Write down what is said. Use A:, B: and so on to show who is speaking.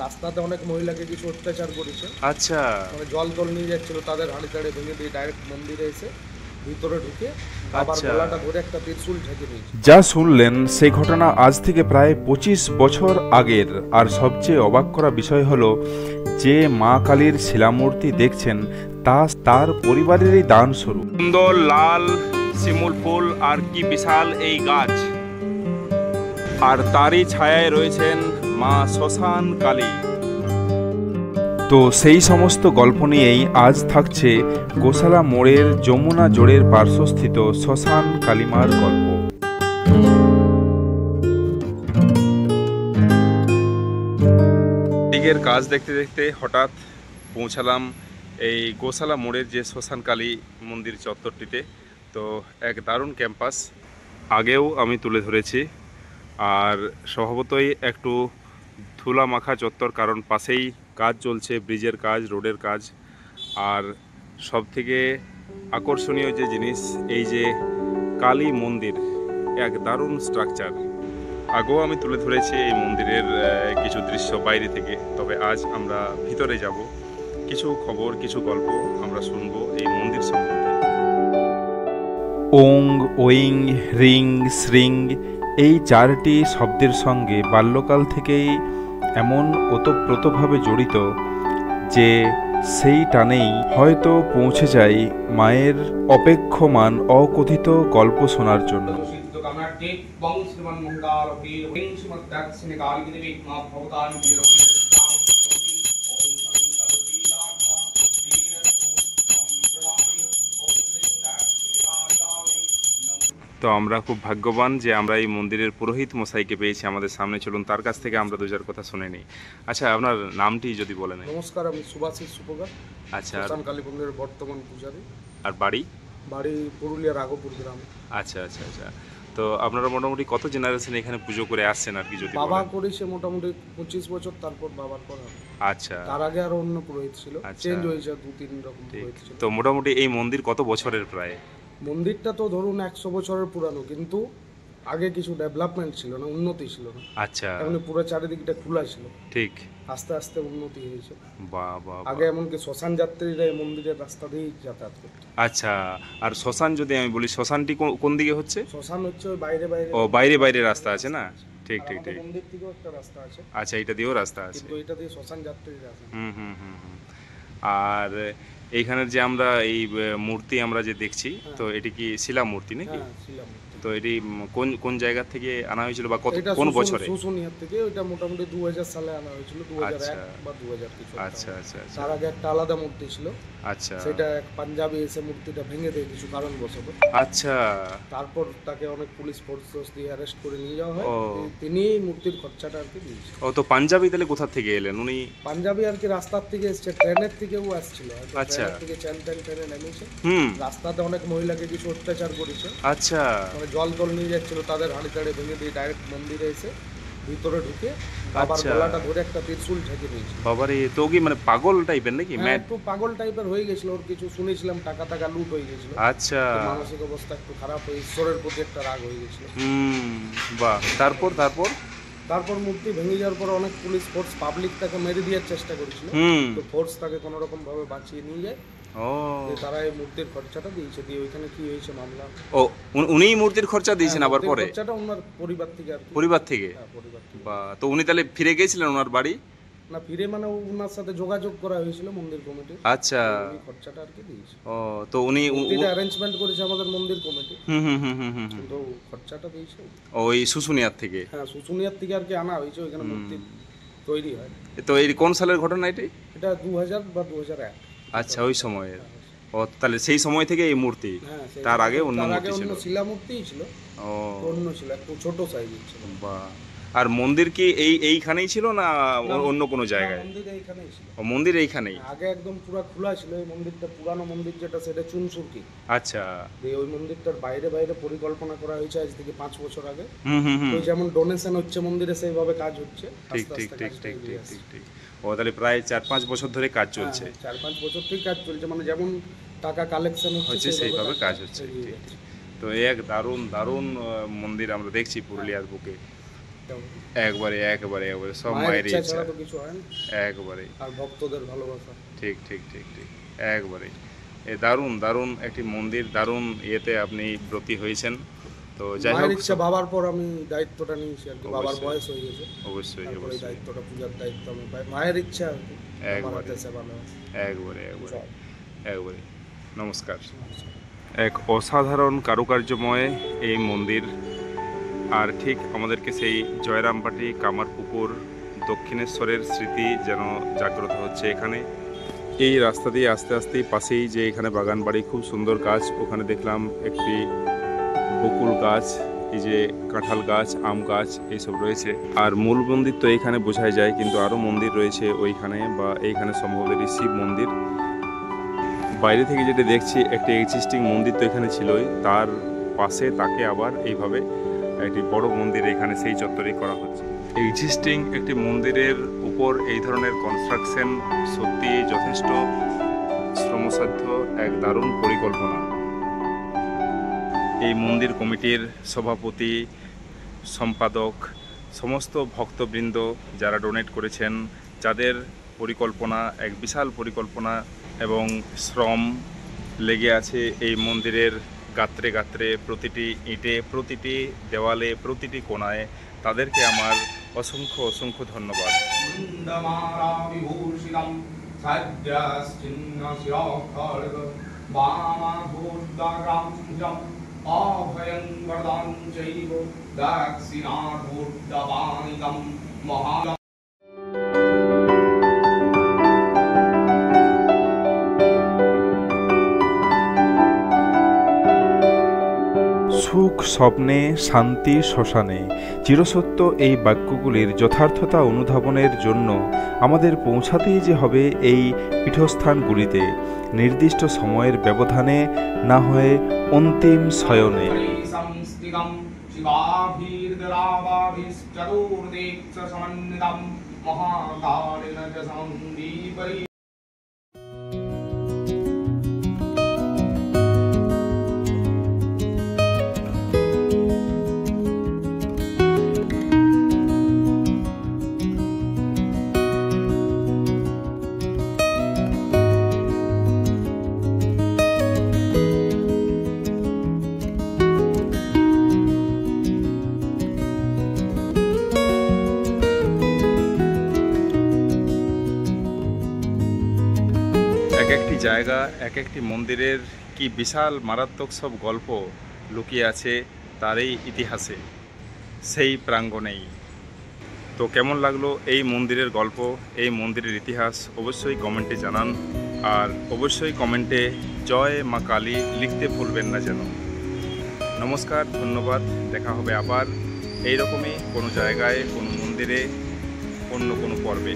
A: রাস্তাতে অনেক মহিলাকে কিছু অত্যাচার করেছে।
B: আচ্ছা
A: মানে জল নিয়ে যাচ্ছিল, তাদের হাঁড়ি টাড়ি ভেঙে দিয়ে ডাইরেক্ট মন্দিরে এসে ভিতরে ঢুকে বাবার
B: আচ্ছা।
A: গলাটা ধরে একটা ত্রিশূল ঝেঁকে দিয়েছে।
C: যা শুনলেন সেই ঘটনা আজ থেকে প্রায় 25 বছর আগের। আর সবচেয়ে অবাক করা বিষয় হলো যে মা কালীর শিলামূর্তি দেখছেন তা তার পরিবারেরই দান স্বরূপ।
B: সুন্দর লাল শিমুল ফুল আর কি বিশাল এই গাছ, আর তারই ছায়ায় রয়েছেন মা শ্মশান কালী।
C: তো সেই সমস্ত গল্প নিয়েই আজ থাকছে গোশালা মোড়ের যমুনা জোড়ের পার্শ্বস্থিত শ্মশান কালীমার গল্প।
B: দিকের কাজ দেখতে দেখতে হঠাৎ পৌঁছালাম এই গোশালা মোড়ের যে শ্মশান কালী মন্দির চত্বরটিতে। তো এক দারুণ ক্যাম্পাস, আগেও আমি তুলে ধরেছি। আর স্বভাবতই একটু ধুলা মাখা চত্বর, কারণ পাশেই কাজ চলছে, ব্রিজের কাজ, রোডের কাজ। আর সবথেকে আকর্ষণীয় যে জিনিস, এই যে কালী মন্দির, এক দারুণ স্ট্রাকচার। আগেও আমি তুলে ধরেছি এই মন্দিরের কিছু দৃশ্য বাইরে থেকে, তবে আজ আমরা ভিতরে যাব, কিছু খবর, কিছু গল্প আমরা শুনবো এই মন্দির সম্বন্ধে।
C: ওং, ওইং, হ্রিং, শ্রিং এই চারটি শব্দের সঙ্গে বাল্যকাল থেকেই এমন ওতপ্রোতভাবে জড়িত যে সেই টানেই হয়তো পৌঁছে যাই মায়ের অপেক্ষমান অকথিত গল্প শোনার জন্য।
B: তো আমরা খুব ভাগ্যবান যে আমরা এই মন্দিরের পুরোহিত মশাইকে পেয়েছি আমাদের সামনে। চলুন তার কাছ থেকে আমরা দু চার কথা শুনে নিই। আচ্ছা, আপনার নামটি যদি বলেন।
A: নমস্কার, আমি সুভাষিস সুপকার।
B: আচ্ছা,
A: শ্মশান কালী মন্দিরের বর্তমান পূজারী।
B: আর বাড়ি?
A: বাড়ি পুরুলিয়া রাঘবপুর গ্রামে।
B: আচ্ছা আচ্ছা আচ্ছা। তো আপনারা মোটামুটি কত জেনারেশন এখানে পুজো করে আসছেন আর কি যদি
A: বাবা
B: বলেন?
A: করেছে মোটামুটি 25 বছর, তারপর বাবার পর আমি।
B: আচ্ছা
A: তার আগে আরো অন্য পুরোহিত ছিল,
B: আচ্ছা।
A: চেঞ্জ হয়েছে, 2-3 রকম
B: ঠিক।
A: পুরোহিত ছিল।
B: তো মোটামুটি এই মন্দির কত বছরের প্রায়?
A: মন্দিরটা তো ধরুন 100 বছরের পুরানো, কিন্তু আগে কিছু ডেভেলপমেন্ট ছিল না, উন্নতি ছিল না।
B: আচ্ছা,
A: এমনি পুরো চারিদিকটা খোলা ছিল,
B: ঠিক।
A: আস্তে আস্তে উন্নতি হয়েছে।
B: বাহ বাহ বাহ।
A: আগে এমনকি শ্মশান যাত্রীরা এই মন্দিরের রাস্তা দিয়েই যাতায়াত করত।
B: আচ্ছা, আর শ্মশান যদি আমি বলি, শ্মশানটি কোন দিকে হচ্ছে?
A: শ্মশান হচ্ছে ওই বাইরে বাইরে।
B: ও, বাইরে বাইরে রাস্তা আছে না? ঠিক
A: আর
B: ঠিক
A: আমাদের
B: ঠিক।
A: মন্দির থেকেও একটা রাস্তা আছে,
B: আচ্ছা, এটা দিয়েও রাস্তা আছে।
A: কিন্তু এটা দিয়ে শ্মশান যাত্রীরা আসে না।
B: হুম হুম হুম হুম। আর এইখানের যে আমরা এই মূর্তি আমরা যে দেখছি, তো এটি কি শিলা মূর্তি নাকি?
A: হ্যাঁ, ছিলাম।
B: তো এটি কোন কোন জায়গা থেকে আনা হয়েছিল বা
A: এটা
B: কোন বছরে?
A: শুশুনিয়ার থেকে। ওইটা মোটামুটি 2000 সালে আনা হয়েছিল, 2001
B: আচ্ছা।
A: বা 2000 কিছু একটা
B: আচ্ছা
A: হবে।
B: আচ্ছা আচ্ছা
A: তার আগে একটা আলাদা মূর্তি ছিল,
B: আচ্ছা
A: সেটা এক পাঞ্জাবি এসে মূর্তিটা ভেঙে দেয় কিছু কারণবশত।
B: আচ্ছা।
A: তারপর তাকে অনেক পুলিশ ফোর্স দিয়ে অ্যারেস্ট করে নিয়ে যাওয়া হয়।
B: ও।
A: তিনি এই মূর্তির খরচাটা আর কি দিয়েছে।
B: ও, তো পাঞ্জাবি তাহলে কোথা থেকে এলেন উনি?
A: পাঞ্জাবি আর কি রাস্তার থেকে এসছে, ট্রেনের থেকেও আসছিল। হয়তো
B: আচ্ছা।
A: ট্রেনের থেকে ট্রেনে নেমেছে।
B: হুম।
A: রাস্তাতে অনেক মহিলাকে কিছু অত্যাচার করেছে।
B: আচ্ছা
A: মানে জল নিয়ে যাচ্ছিল, তাদের হাঁড়ি টাড়ি ভেঙে দিয়ে ডাইরেক্ট মন্দিরে এসে ভিতরে ঢুকে বাবার
B: আচ্ছা।
A: গলাটা ধরে একটা ত্রিশূল ঝেঁকে দিয়েছে।
B: বাবারে, তো কি মানে পাগল টাইপের নাকি?
A: হ্যাঁ,
B: ম্যাড?
A: একটু পাগল টাইপের হয়ে গেছিল। ওর কিছু শুনেছিলাম টাকা লুট হয়ে গেছিল।
B: আচ্ছা।
A: তো মানসিক অবস্থা একটু খারাপ হয়ে ঈশ্বরের প্রতি একটা রাগ হয়ে গেছিল।
B: হুম। বাহ, তারপর তারপর?
A: তারপর মূর্তি ভেঙে যাওয়ার পর অনেক পুলিশ ফোর্স পাবলিক তাকে মেরে দেওয়ার চেষ্টা করেছিল।
B: হুম।
A: তো ফোর্স তাকে কোনো রকম ভাবে বাঁচিয়ে নিয়ে যায়।
B: ও
A: দিয়ে তারা এই মূর্তির খরচাটা দিয়েছে। দিয়ে ওইখানে কি হয়েছে মামলা।
B: ও, উনিই মূর্তির খরচা দিয়েছেন
A: হ্যাঁ,
B: আবার
A: মূর্তির
B: পরে?
A: খরচাটা ওনার পরিবার থেকে আর কি।
B: পরিবার থেকে?
A: হ্যাঁ, পরিবার থেকে।
B: বা, তো উনি তাহলে ফিরে গেছিলেন ওনার বাড়ি?
A: না, ফিরে মানে ওনার সাথে যোগাযোগ করা হয়েছিল মন্দির কমিটি।
B: আচ্ছা।
A: উনি খরচাটা আর কি দিয়েছে।
B: ও, তো উনি
A: মূর্তিটা অ্যারেঞ্জমেন্ট করেছে আমাদের মন্দির কমিটি,
B: হুম হুম হুম হুম হুম হুম।
A: কিন্তু খরচাটা দিয়েছে।
B: ওই শুশুনিয়ার থেকে?
A: হ্যাঁ, শুশুনিয়ার থেকে আর কি আনা হয়েছে, ওইখানে মূর্তি তৈরি হয়।
B: তো এই কোন সালের ঘটনা এটি?
A: এটা 2000 বা 2001।
B: আচ্ছা, ওই সময়ের। ও, তাহলে সেই সময় থেকে এই মূর্তি?
A: হ্যাঁ,
B: তার আগে অন্য মূর্তি ছিল?
A: অন্য শিলা মূর্তিই ছিল।
B: ও,
A: অন্য ছিল, একটু ছোট সাইজের ছিল।
B: বা। আর মন্দির কি এইখানেই ছিল না অন্য কোনো জায়গায়?
A: মন্দির এইখানেই ছিল।
B: ও, মন্দির এইখানেই?
A: আগে একদম পুরো খোলা ছিল এই মন্দিরটা। পুরানো মন্দির যেটা, সেটা চুনসুরকি।
B: আচ্ছা।
A: ওই মন্দিরটার বাইরে বাইরে পরিকল্পনা করা হয়েছে আজ থেকে 5 বছর আগে।
B: হুম হুম হুম।
A: ওই যেমন ডোনেশন হচ্ছে মন্দিরে, সেইভাবে কাজ হচ্ছে।
B: ঠিক
A: আস্তে
B: ঠিক
A: আস্তে
B: ঠিক
A: কাজটা
B: ঠিক
A: এগিয়ে
B: ঠিক
A: আসছে।
B: ঠিক ঠিক। ও, তাহলে প্রায় 4-5 বছর ধরে কাজ চলছে?
A: 4-5 বছর থেকে কাজ চলছে, মানে যেমন টাকা কালেকশন
B: হচ্ছে সেইভাবে কাজ হচ্ছে।
A: এগিয়ে
B: ঠিক
A: যাচ্ছে।
B: ঠিক। তো এই এক দারুণ দারুণ মন্দির আমরা দেখছি পুরুলিয়ার বুকে। একবারে একবারে একবারে সব
A: মায়ের
B: মায়ের
A: ইচ্ছা
B: ইচ্ছা,
A: ছাড়া তো কিছু হয় না,
B: একবারে
A: আর ভক্তদের ভালোবাসা।
B: ঠিক ঠিক ঠিক ঠিক একবারে। এ দারুণ দারুণ একটি মন্দির, দারুণ ইয়েতে আপনি ব্রতী হয়েছেন। তো যাই হোক,
A: মায়ের ইচ্ছা, বাবার পর আমি দায়িত্বটা নিয়েছি আর কি। বাবার
B: অবশ্যই।
A: বয়স হয়ে গেছে,
B: অবশ্যই
A: তারপরে এই
B: অবশ্যই
A: দায়িত্বটা, পূজার দায়িত্ব আমি পাই। মায়ের ইচ্ছা আর কি, আমার
B: একবারে
A: হাতে সেবা নেওয়া।
B: একবারে একবারে
A: জয়।
B: একবারে। নমস্কার। এক অসাধারণ কারুকার্যময় এই মন্দির, আর ঠিক আমাদেরকে সেই জয়রামবাটি কামারপুকুর দক্ষিণেশ্বরের স্মৃতি যেন জাগ্রত হচ্ছে এখানে। এই রাস্তা দিয়ে আস্তে আস্তে পাশেই যে এখানে বাগান বাড়ি, খুব সুন্দর গাছ, ওখানে দেখলাম একটি বকুল গাছ, এই যে কাঁঠাল গাছ, আম গাছ এইসব রয়েছে। আর মূল মন্দির তো এইখানে বোঝাই যায়, কিন্তু আরও মন্দির রয়েছে ওইখানে, বা এইখানে সম্ভবত এটি শিব মন্দির। বাইরে থেকে যেটা দেখছি একটি এক্সিস্টিং মন্দির তো এখানে ছিলই, তার পাশে তাকে আবার এইভাবে একটি বড় মন্দির এখানে সেই চত্বরেই করা হচ্ছে। এক্সিস্টিং একটি মন্দিরের উপর এই ধরনের কনস্ট্রাকশন সত্যি যথেষ্ট শ্রমসাধ্য এক দারুণ পরিকল্পনা। এই মন্দির কমিটির সভাপতি, সম্পাদক, সমস্ত ভক্তবৃন্দ যারা ডোনেট করেছেন, যাদের পরিকল্পনা, এক বিশাল পরিকল্পনা এবং শ্রম লেগে আছে এই মন্দিরের গাত্রে গাত্রে, প্রতিটি ইঁটে, প্রতিটি দেওয়ালে, প্রতিটি কোণায়, তাদেরকে আমার অসংখ্য অসংখ্য ধন্যবাদ।
C: সুখ স্বপ্নে, শান্তি শ্মশানে, চিরসত্য এই বাক্যগুলির যথার্থতা অনুধাবনের জন্য আমাদের পৌঁছাতেই যে হবে এই পীঠস্থানগুলিতে, নির্দিষ্ট সময়ের ব্যবধানে, না হয় অন্তিম শয়নে।
B: এক একটি জায়গা, এক একটি মন্দিরের কি বিশাল মারাত্মক সব গল্প লুকিয়ে আছে তার এই ইতিহাসে, সেই প্রাঙ্গণেই। তো কেমন লাগলো এই মন্দিরের গল্প, এই মন্দিরের ইতিহাস, অবশ্যই কমেন্টে জানান। আর অবশ্যই কমেন্টে জয় মা কালী লিখতে ভুলবেন না যেন। নমস্কার, ধন্যবাদ। দেখা হবে আবার এইরকমই কোনো জায়গায়, কোনো মন্দিরে, অন্য কোনো পর্বে।